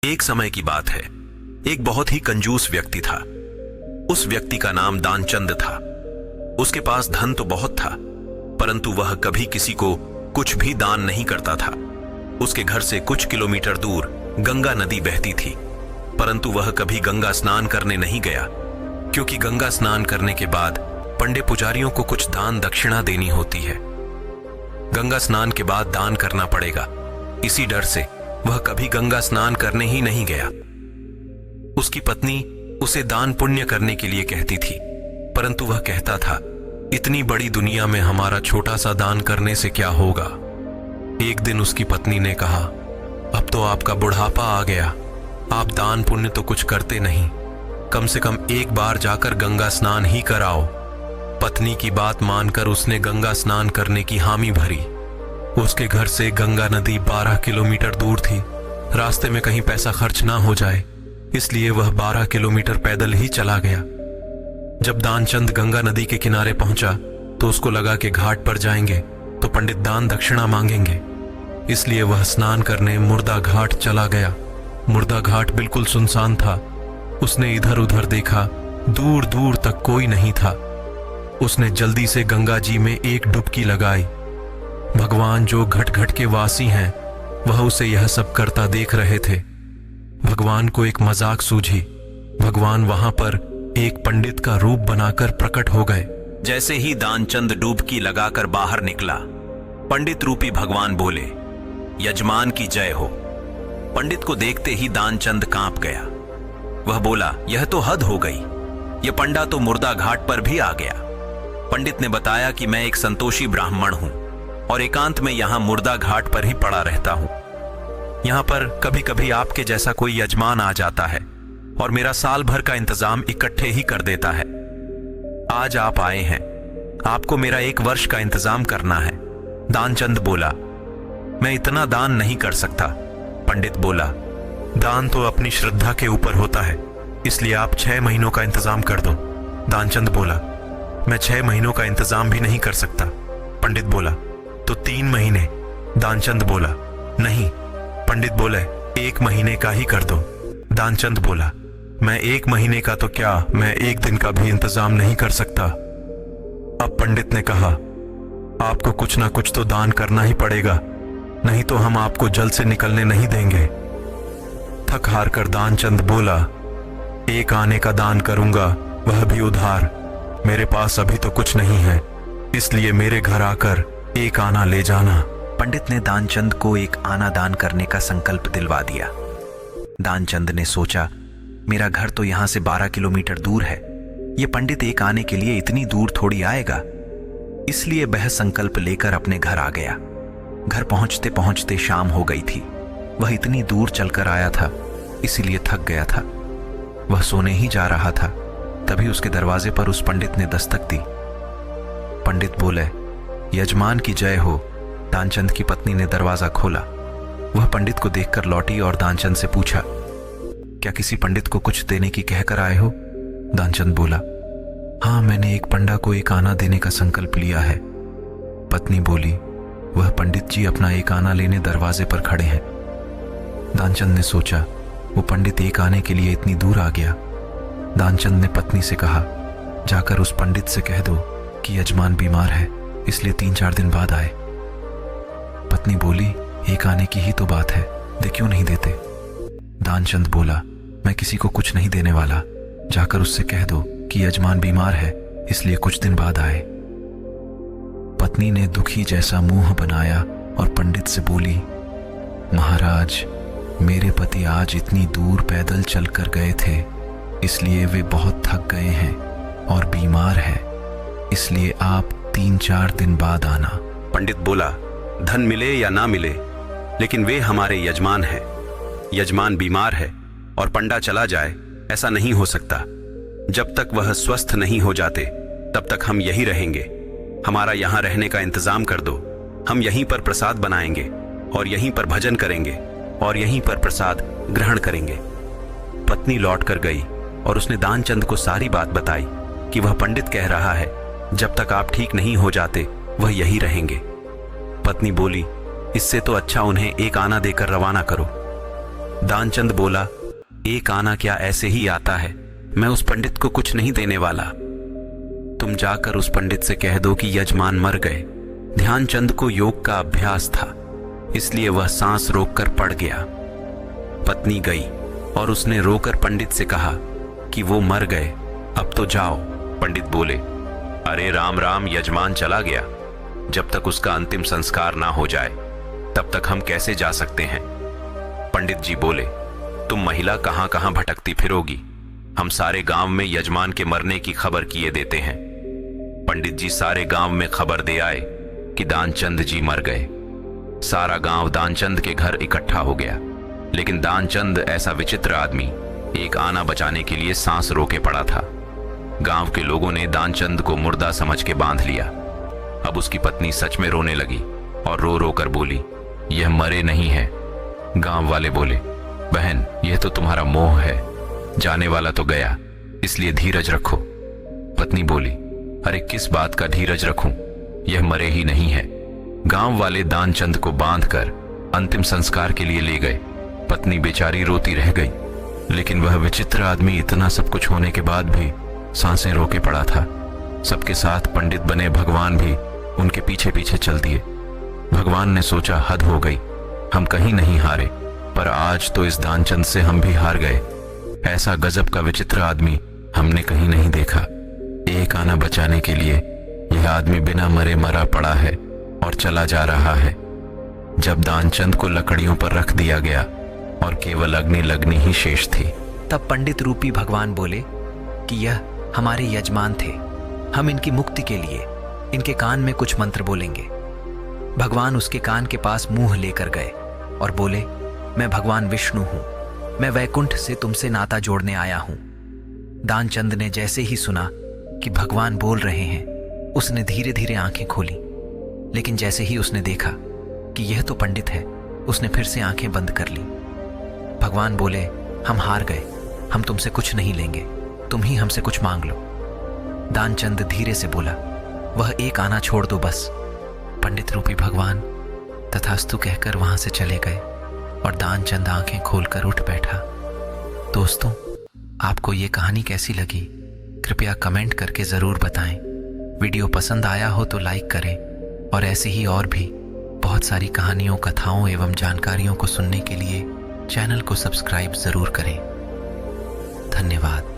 एक समय की बात है। एक बहुत ही कंजूस व्यक्ति था। उस व्यक्ति का नाम दानचंद था। उसके पास धन तो बहुत था, परंतु वह कभी किसी को कुछ भी दान नहीं करता था। उसके घर से कुछ किलोमीटर दूर गंगा नदी बहती थी, परंतु वह कभी गंगा स्नान करने नहीं गया, क्योंकि गंगा स्नान करने के बाद पंडे पुजारियों को कुछ दान दक्षिणा देनी होती है। गंगा स्नान के बाद दान करना पड़ेगा, इसी डर से वह कभी गंगा स्नान करने ही नहीं गया। उसकी पत्नी उसे दान पुण्य करने के लिए कहती थी, परंतु वह कहता था, इतनी बड़ी दुनिया में हमारा छोटा सा दान करने से क्या होगा। एक दिन उसकी पत्नी ने कहा, अब तो आपका बुढ़ापा आ गया, आप दान पुण्य तो कुछ करते नहीं, कम से कम एक बार जाकर गंगा स्नान ही कराओ। पत्नी की बात मानकर उसने गंगा स्नान करने की हामी भरी। उसके घर से गंगा नदी 12 किलोमीटर दूर थी। रास्ते में कहीं पैसा खर्च ना हो जाए, इसलिए वह 12 किलोमीटर पैदल ही चला गया। जब दानचंद गंगा नदी के किनारे पहुंचा तो उसको लगा कि घाट पर जाएंगे तो पंडित दान दक्षिणा मांगेंगे, इसलिए वह स्नान करने मुर्दा घाट चला गया। मुर्दा घाट बिल्कुल सुनसान था। उसने इधर उधर देखा, दूर दूर तक कोई नहीं था। उसने जल्दी से गंगा जी में एक डुबकी लगाई। भगवान जो घट घट के वासी हैं, वह उसे यह सब करता देख रहे थे। भगवान को एक मजाक सूझी। भगवान वहां पर एक पंडित का रूप बनाकर प्रकट हो गए। जैसे ही दानचंद डुबकी लगाकर बाहर निकला, पंडित रूपी भगवान बोले, यजमान की जय हो। पंडित को देखते ही दानचंद कांप गया। वह बोला, यह तो हद हो गई, यह पंडा तो मुर्दा घाट पर भी आ गया। पंडित ने बताया कि मैं एक संतोषी ब्राह्मण हूं और एकांत में यहां मुर्दा घाट पर ही पड़ा रहता हूं। यहां पर कभी कभी आपके जैसा कोई यजमान आ जाता है और मेरा साल भर का इंतजाम इकट्ठे ही कर देता है। आज आप आए हैं, आपको मेरा 1 वर्ष का इंतजाम करना है। दानचंद बोला, मैं इतना दान नहीं कर सकता। पंडित बोला, दान तो अपनी श्रद्धा के ऊपर होता है, इसलिए आप 6 महीनों का इंतजाम कर दो। दानचंद बोला, मैं 6 महीनों का इंतजाम भी नहीं कर सकता। पंडित बोला, तो 3 महीने। दानचंद बोला, नहीं। पंडित बोले, 1 महीने का ही कर दो। दानचंद बोला, मैं 1 महीने का तो क्या, मैं 1 दिन का भी इंतजाम नहीं कर सकता। अब पंडित ने कहा, आपको कुछ ना कुछ तो दान करना ही पड़ेगा, नहीं तो हम आपको जल से निकलने नहीं देंगे। थक हार कर दानचंद बोला, 1 आने का दान करूंगा, वह भी उधार। मेरे पास अभी तो कुछ नहीं है, इसलिए मेरे घर आकर 1 आना ले जाना। पंडित ने दानचंद को 1 आना दान करने का संकल्प दिलवा दिया। दानचंद ने सोचा, मेरा घर तो यहां से 12 किलोमीटर दूर है, यह पंडित 1 आने के लिए इतनी दूर थोड़ी आएगा। इसलिए वह संकल्प लेकर अपने घर आ गया। घर पहुंचते पहुंचते शाम हो गई थी। वह इतनी दूर चलकर आया था, इसीलिए थक गया था। वह सोने ही जा रहा था, तभी उसके दरवाजे पर उस पंडित ने दस्तक दी। पंडित बोले, यजमान की जय हो। दानचंद की पत्नी ने दरवाजा खोला। वह पंडित को देखकर लौटी और दानचंद से पूछा, क्या किसी पंडित को कुछ देने की कहकर आए हो? दानचंद बोला, हाँ, मैंने एक पंडा को 1 आना देने का संकल्प लिया है। पत्नी बोली, वह पंडित जी अपना 1 आना लेने दरवाजे पर खड़े हैं। दानचंद ने सोचा, वो पंडित 1 आने के लिए इतनी दूर आ गया। दानचंद ने पत्नी से कहा, जाकर उस पंडित से कह दो कि यजमान बीमार है, इसलिए 3-4 दिन बाद आए। पत्नी बोली, 1 आने की ही तो बात है, दे क्यों नहीं देते? दानचंद बोला, मैं किसी को कुछ नहीं देने वाला, जाकर उससे कह दो कि यजमान बीमार है, इसलिए कुछ दिन बाद आए। पत्नी ने दुखी जैसा मुंह बनाया और पंडित से बोली, महाराज, मेरे पति आज इतनी दूर पैदल चलकर गए थे, इसलिए वे बहुत थक गए हैं और बीमार हैं, इसलिए आप 3-4 दिन बाद आना। पंडित बोला, धन मिले या ना मिले, लेकिन वे हमारे यजमान हैं। यजमान बीमार है और पंडा चला जाए, ऐसा नहीं हो सकता। जब तक वह स्वस्थ नहीं हो जाते तब तक हम यही रहेंगे। हमारा यहाँ रहने का इंतजाम कर दो, हम यहीं पर प्रसाद बनाएंगे और यहीं पर भजन करेंगे और यहीं पर प्रसाद ग्रहण करेंगे। पत्नी लौट कर गई और उसने दानचंद को सारी बात बताई कि वह पंडित कह रहा है, जब तक आप ठीक नहीं हो जाते वह यहीं रहेंगे। पत्नी बोली, इससे तो अच्छा उन्हें 1 आना देकर रवाना करो। दानचंद बोला, एक आना क्या ऐसे ही आता है, मैं उस पंडित को कुछ नहीं देने वाला। तुम जाकर उस पंडित से कह दो कि यजमान मर गए। ध्यानचंद को योग का अभ्यास था, इसलिए वह सांस रोककर पड़ गया। पत्नी गई और उसने रोकर पंडित से कहा कि वो मर गए, अब तो जाओ। पंडित बोले, अरे राम राम, यजमान चला गया, जब तक उसका अंतिम संस्कार ना हो जाए तब तक हम कैसे जा सकते हैं। पंडित जी बोले, तुम महिला कहां कहां भटकती फिरोगी, हम सारे गांव में यजमान के मरने की खबर किए देते हैं। पंडित जी सारे गांव में खबर दे आए कि दानचंद जी मर गए। सारा गांव दानचंद के घर इकट्ठा हो गया, लेकिन दानचंद ऐसा विचित्र आदमी एक आना बचाने के लिए सांस रोके पड़ा था। गांव के लोगों ने दानचंद को मुर्दा समझ के बांध लिया। अब उसकी पत्नी सच में रोने लगी और रो रो कर बोली, यह मरे नहीं है। गांव वाले बोले, बहन यह तो तुम्हारा मोह है, जाने वाला तो गया, इसलिए धीरज रखो। पत्नी बोली, अरे किस बात का धीरज रखूं, यह मरे ही नहीं है। गांव वाले दानचंद को बांधकर अंतिम संस्कार के लिए ले गए। पत्नी बेचारी रोती रह गई, लेकिन वह विचित्र आदमी इतना सब कुछ होने के बाद भी सांसें रोके पड़ा था। सबके साथ पंडित बने भगवान भी उनके पीछे पीछे चल दिए। भगवान ने सोचा, हद हो गई, हम कहीं नहीं हारे, पर आज तो इस दानचंद से हम भी हार गए। ऐसा गजब का विचित्र आदमी हमने कहीं नहीं देखा। एक आना बचाने के लिए यह आदमी बिना मरे मरा पड़ा है और चला जा रहा है। जब दानचंद को लकड़ियों पर रख दिया गया और केवल अग्नि लगनी ही शेष थी, तब पंडित रूपी भगवान बोले कि यह हमारे यजमान थे, हम इनकी मुक्ति के लिए इनके कान में कुछ मंत्र बोलेंगे। भगवान उसके कान के पास मुंह लेकर गए और बोले, मैं भगवान विष्णु हूं, मैं वैकुंठ से तुमसे नाता जोड़ने आया हूं। दानचंद ने जैसे ही सुना कि भगवान बोल रहे हैं, उसने धीरे धीरे आंखें खोली, लेकिन जैसे ही उसने देखा कि यह तो पंडित है, उसने फिर से आंखें बंद कर ली। भगवान बोले, हम हार गए, हम तुमसे कुछ नहीं लेंगे, तुम ही हमसे कुछ मांग लो। दानचंद धीरे से बोला, वह एक आना छोड़ दो बस। पंडित रूपी भगवान तथास्तु कहकर वहां से चले गए और दानचंद आंखें खोलकर उठ बैठा। दोस्तों, आपको ये कहानी कैसी लगी कृपया कमेंट करके जरूर बताएं। वीडियो पसंद आया हो तो लाइक करें और ऐसी ही और भी बहुत सारी कहानियों, कथाओं एवं जानकारियों को सुनने के लिए चैनल को सब्सक्राइब जरूर करें। धन्यवाद।